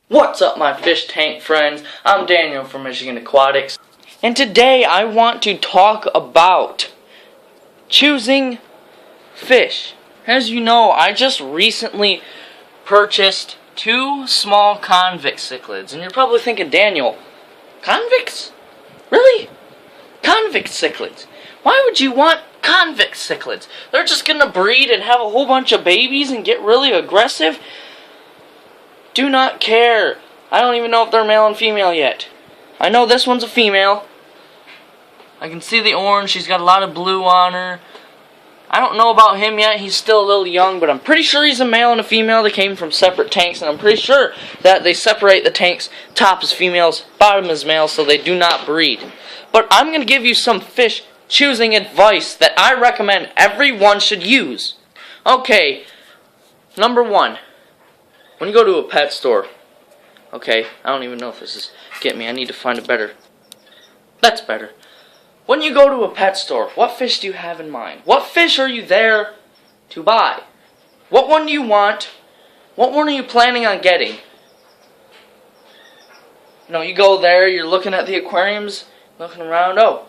What's up, my fish tank friends? I'm Daniel from Michigan Aquatics, and today I want to talk about choosing fish. As you know, I just recently purchased 2 small convict cichlids, and you're probably thinking, Daniel, convicts? Really? Convict cichlids? Why would you want convict cichlids? They're just gonna breed and have a whole bunch of babies and get really aggressive? Do not care. I don't even know if they're male and female yet. I know this one's a female. I can see the orange. She's got a lot of blue on her. I don't know about him yet. He's still a little young, but I'm pretty sure he's a male and a female. They came from separate tanks, and I'm pretty sure that they separate the tanks. Top is females, bottom is males, so they do not breed. But I'm going to give you some fish choosing advice that I recommend everyone should use. Okay, number 1. When you go to a pet store, okay, I don't even know if this is getting me. I need to find a better. That's better. When you go to a pet store, what fish do you have in mind? What fish are you there to buy? What one do you want? What one are you planning on getting? You know, you go there, you're looking at the aquariums, looking around. Oh,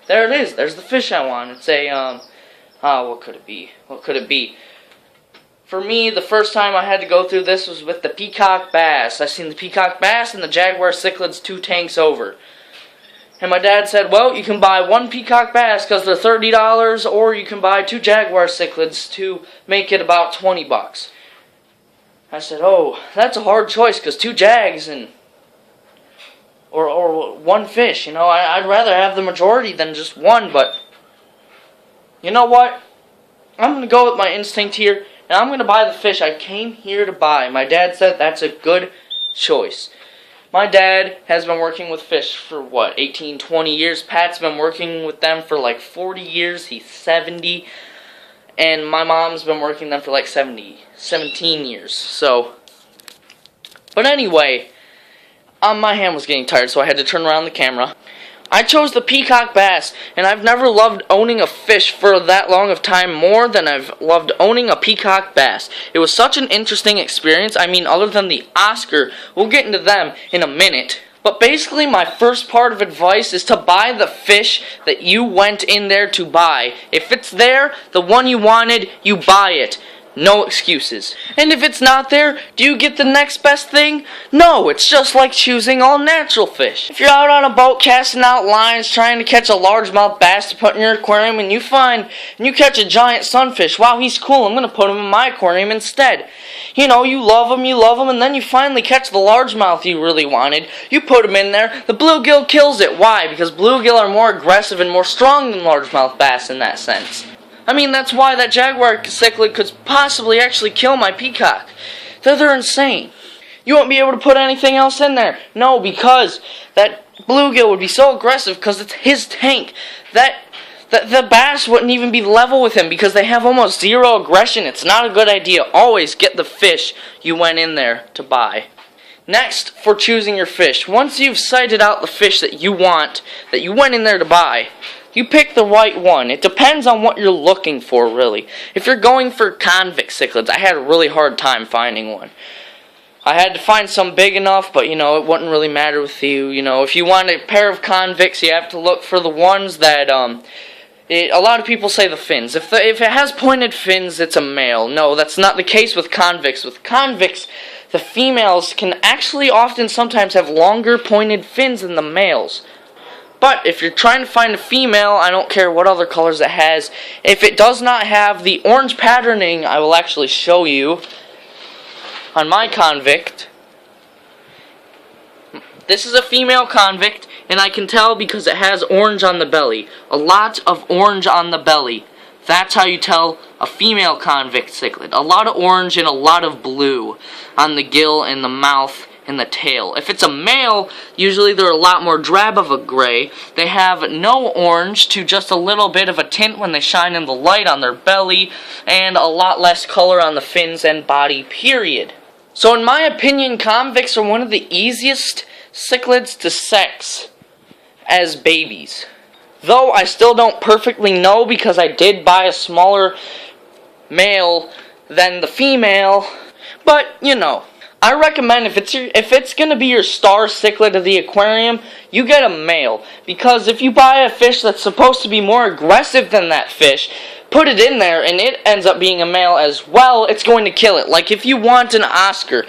there it is. There's the fish I want. It's a, what could it be? What could it be? For me, the first time I had to go through this was with the peacock bass. I seen the peacock bass and the jaguar cichlids 2 tanks over. And my dad said, well, you can buy 1 peacock bass because they're $30, or you can buy 2 jaguar cichlids to make it about 20 bucks. I said, oh, that's a hard choice because 2 jags and or 1 fish. You know, I'd rather have the majority than just 1, but you know what? I'm going to go with my instinct here. And I'm going to buy the fish I came here to buy. My dad said that's a good choice. My dad has been working with fish for, 18, 20 years. Pat's been working with them for like 40 years. He's 70. And my mom's been working them for like 17 years. So, but anyway, my hand was getting tired, so I had to turn around the camera. I chose the peacock bass, and I've never loved owning a fish for that long of time more than I've loved owning a peacock bass. It was such an interesting experience. I mean, other than the Oscar, we'll get into them in a minute. But basically, my first part of advice is to buy the fish that you went in there to buy. If it's there, the one you wanted, you buy it. No excuses. And if it's not there, do you get the next best thing? No, it's just like choosing all natural fish. If you're out on a boat casting out lines trying to catch a largemouth bass to put in your aquarium and you catch a giant sunfish, wow, he's cool, I'm going to put him in my aquarium instead. You know, you love him, and then you finally catch the largemouth you really wanted. You put him in there, the bluegill kills it. Why? Because bluegill are more aggressive and more strong than largemouth bass in that sense. I mean, that's why that jaguar cichlid could possibly actually kill my peacock. They're insane. You won't be able to put anything else in there. No, because that bluegill would be so aggressive because it's his tank. That the bass wouldn't even be level with him because they have almost 0 aggression. It's not a good idea. Always get the fish you went in there to buy. Next, for choosing your fish. Once you've sighted out the fish that you want, that you went in there to buy, you pick the right one. It depends on what you're looking for, really. If you're going for convict cichlids, I had a really hard time finding one. I had to find some big enough, but, you know, it wouldn't really matter with you. You know, if you want a pair of convicts, you have to look for the ones that, a lot of people say the fins. If it has pointed fins, it's a male. No, that's not the case with convicts. With convicts, the females can actually sometimes have longer pointed fins than the males. But if you're trying to find a female, I don't care what other colors it has. If it does not have the orange patterning, I will actually show you on my convict. This is a female convict, and I can tell because it has orange on the belly. A lot of orange on the belly. That's how you tell a female convict cichlid. A lot of orange and a lot of blue on the gill and the mouth and the tail. If it's a male, usually they're a lot more drab of a gray. They have no orange to just a little bit of a tint when they shine in the light on their belly, and a lot less color on the fins and body, period. So in my opinion, convicts are one of the easiest cichlids to sex as babies. Though I still don't perfectly know because I did buy a smaller male than the female. But, you know, I recommend if it's gonna be your star cichlid of the aquarium, you get a male, because if you buy a fish that's supposed to be more aggressive than that fish, put it in there and it ends up being a male as well, it's going to kill it. Like if you want an Oscar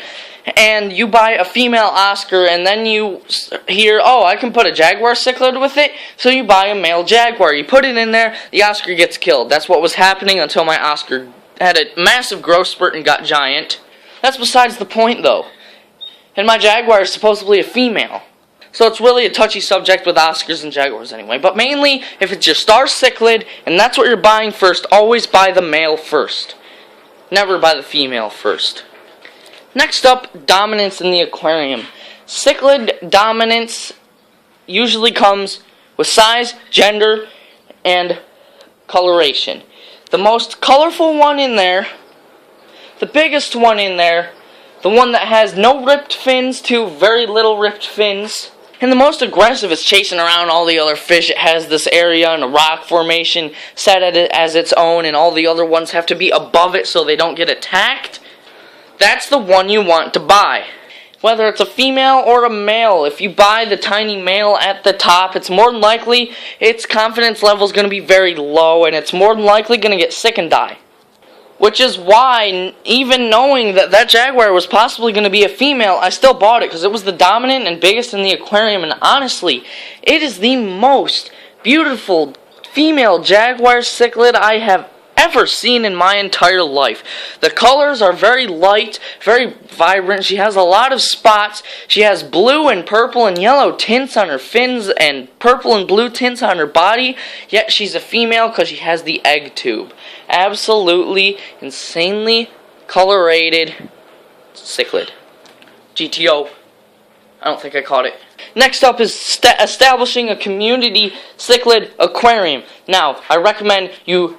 and you buy a female Oscar and then you hear, oh, I can put a jaguar cichlid with it, so you buy a male jaguar. You put it in there, the Oscar gets killed. That's what was happening until my Oscar had a massive growth spurt and got giant. That's besides the point, though. And my jaguar is supposedly a female. So it's really a touchy subject with Oscars and jaguars anyway. But mainly, if it's your star cichlid, and that's what you're buying first, always buy the male first. Never buy the female first. Next up, dominance in the aquarium. Cichlid dominance usually comes with size, gender, and coloration. The most colorful one in there, the biggest one in there, the one that has no ripped fins to very little ripped fins, and the most aggressive is chasing around all the other fish. It has this area in a rock formation set at it as its own, and all the other ones have to be above it so they don't get attacked. That's the one you want to buy. Whether it's a female or a male, if you buy the tiny male at the top, it's more than likely its confidence level is going to be very low, and it's more than likely going to get sick and die. Which is why, even knowing that that jaguar was possibly going to be a female, I still bought it because it was the dominant and biggest in the aquarium, and honestly, it is the most beautiful female jaguar cichlid I have ever seen in my entire life. The colors are very light, very vibrant. She has a lot of spots. She has blue and purple and yellow tints on her fins and purple and blue tints on her body, yet she's a female because she has the egg tube. Absolutely insanely colorated cichlid. GTO. I don't think I caught it. Next up is establishing a community cichlid aquarium. Now, I recommend you,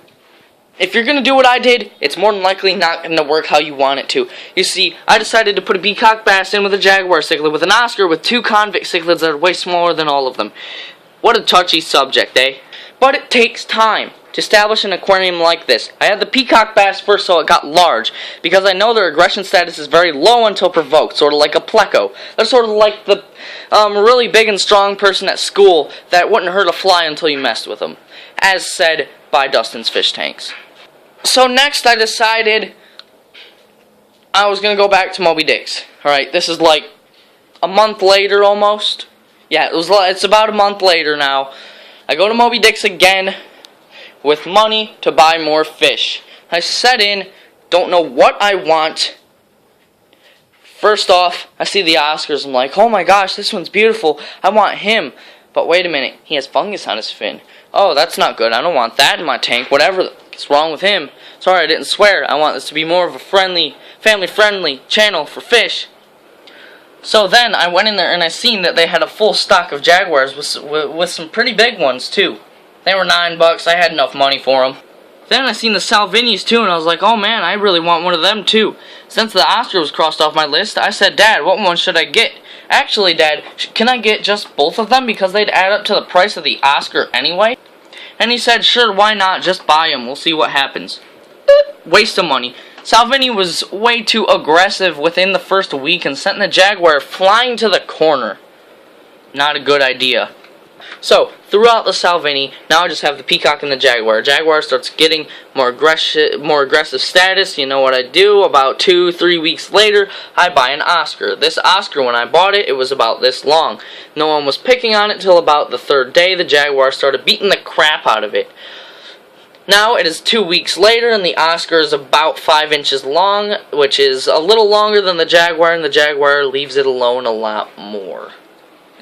if you're going to do what I did, it's more than likely not going to work how you want it to. You see, I decided to put a peacock bass in with a jaguar cichlid, with an Oscar, with two convict cichlids that are way smaller than all of them. What a touchy subject, eh? But it takes time to establish an aquarium like this. I had the peacock bass first, so it got large, because I know their aggression status is very low until provoked, sort of like a pleco. They're sort of like the really big and strong person at school that wouldn't hurt a fly until you messed with them, as said by Dustin's Fish Tanks. So next I decided I was going to go back to Moby Dick's. Alright, this is like a month later almost. Yeah, it's about a month later now. I go to Moby Dick's again with money to buy more fish. I set in, don't know what I want. First off, I see the Oscars. I'm like, oh my gosh, this one's beautiful. I want him. But wait a minute, he has fungus on his fin. Oh, that's not good. I don't want that in my tank. Whatever is wrong with him. Sorry, I didn't swear. I want this to be more of a friendly, family-friendly channel for fish. So then I went in there and I seen that they had a full stock of jaguars with some pretty big ones too. They were $9. I had enough money for them. Then I seen the Salvinis too, and I was like, oh man, I really want one of them too. Since the Oscar was crossed off my list, I said, Dad, what one should I get? Actually, Dad, can I get just both of them because they'd add up to the price of the Oscar anyway? And he said, sure, why not? Just buy them. We'll see what happens. Waste of money. Salvini was way too aggressive within the first week and sent the jaguar flying to the corner. Not a good idea. So, throughout the Salvini, now I just have the peacock and the jaguar. Jaguar starts getting more aggressive status. You know what I do? About 2-3 weeks later, I buy an Oscar. This Oscar, when I bought it, it was about this long. No one was picking on it till about the third day. The jaguar started beating the crap out of it. Now it is 2 weeks later, and the Oscar is about 5 inches long, which is a little longer than the jaguar, and the jaguar leaves it alone a lot more.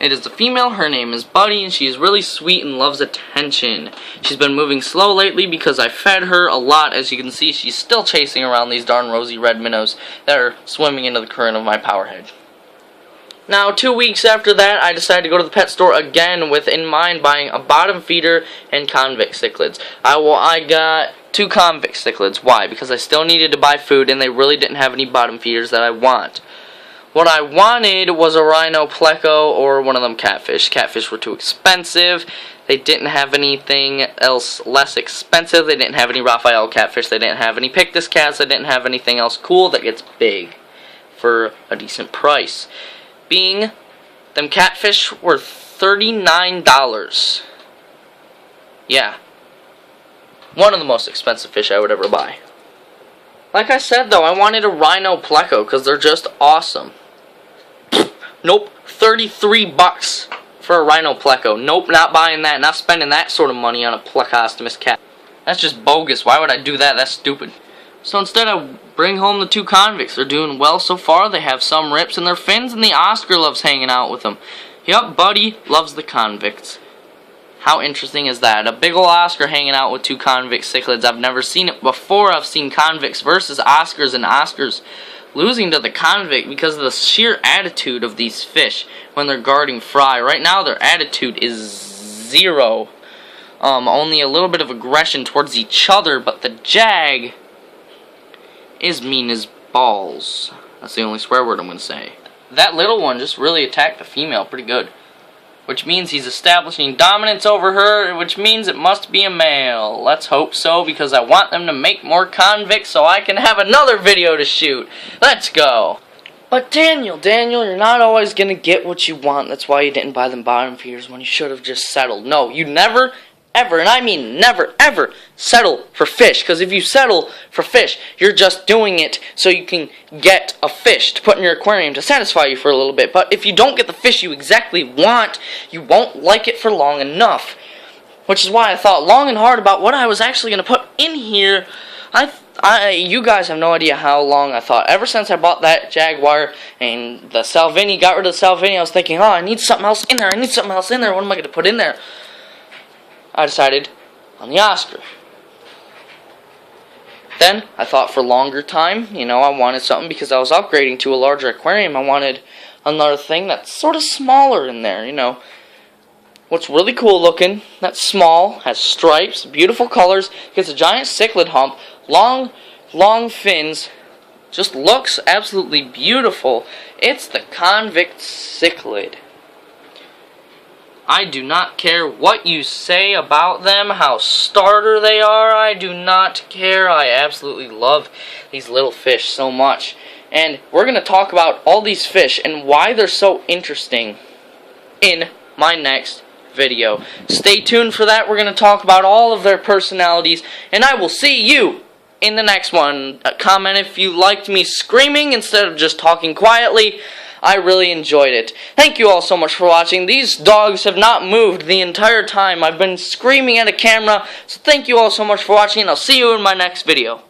It is a female, her name is Buddy, and she is really sweet and loves attention. She's been moving slow lately because I fed her a lot. As you can see, she's still chasing around these darn rosy red minnows that are swimming into the current of my powerhead. Now, 2 weeks after that, I decided to go to the pet store again with in mind buying a bottom feeder and convict cichlids. I got 2 convict cichlids. Why? Because I still needed to buy food, and they really didn't have any bottom feeders that I want. What I wanted was a rhino pleco or one of them catfish. Catfish were too expensive. They didn't have anything else less expensive. They didn't have any Raphael catfish. They didn't have any Pictus cats. They didn't have anything else cool that gets big for a decent price. Being them catfish were $39. Yeah. One of the most expensive fish I would ever buy. Like I said though, I wanted a rhino pleco because they're just awesome. Nope, 33 bucks for a rhino pleco. Nope, not buying that, not spending that sort of money on a plecostomus cat. That's just bogus. Why would I do that? That's stupid. So instead I bring home the two convicts. They're doing well so far. They have some rips in their fins and the Oscar loves hanging out with them. Yup, buddy loves the convicts. How interesting is that? A big ol' Oscar hanging out with two convict cichlids. I've never seen it before. I've seen convicts versus Oscars and Oscars losing to the convict because of the sheer attitude of these fish when they're guarding fry. Right now their attitude is zero. Only a little bit of aggression towards each other, but the jag is mean as balls. That's the only swear word I'm going to say. That little one just really attacked the female pretty good. Which means he's establishing dominance over her, which means it must be a male. Let's hope so, because I want them to make more convicts so I can have another video to shoot. Let's go. But Daniel, you're not always going to get what you want. That's why you didn't buy them bottom feeders when you should have just settled. No, you never, ever, and I mean never, ever settle for fish. Because if you settle for fish, you're just doing it so you can get a fish to put in your aquarium to satisfy you for a little bit. But if you don't get the fish you exactly want, you won't like it for long enough. Which is why I thought long and hard about what I was actually going to put in here. You guys have no idea how long I thought. Ever since I bought that Jaguar and the Salvini, got rid of the Salvini, I was thinking, oh, I need something else in there. What am I going to put in there? I decided on the Oscar. Then I thought for longer time, I wanted something because I was upgrading to a larger aquarium. I wanted another thing that's sort of smaller in there, What's really cool looking, that's small, has stripes, beautiful colors, gets a giant cichlid hump, long fins, just looks absolutely beautiful. It's the convict cichlid. I do not care what you say about them, how starter they are. I do not care. I absolutely love these little fish so much. And we're going to talk about all these fish and why they're so interesting in my next video. Stay tuned for that. We're going to talk about all of their personalities. And I will see you in the next one. Comment if you liked me screaming instead of just talking quietly. I really enjoyed it. Thank you all so much for watching. These dogs have not moved the entire time I've been screaming at a camera. So thank you all so much for watching, and I'll see you in my next video.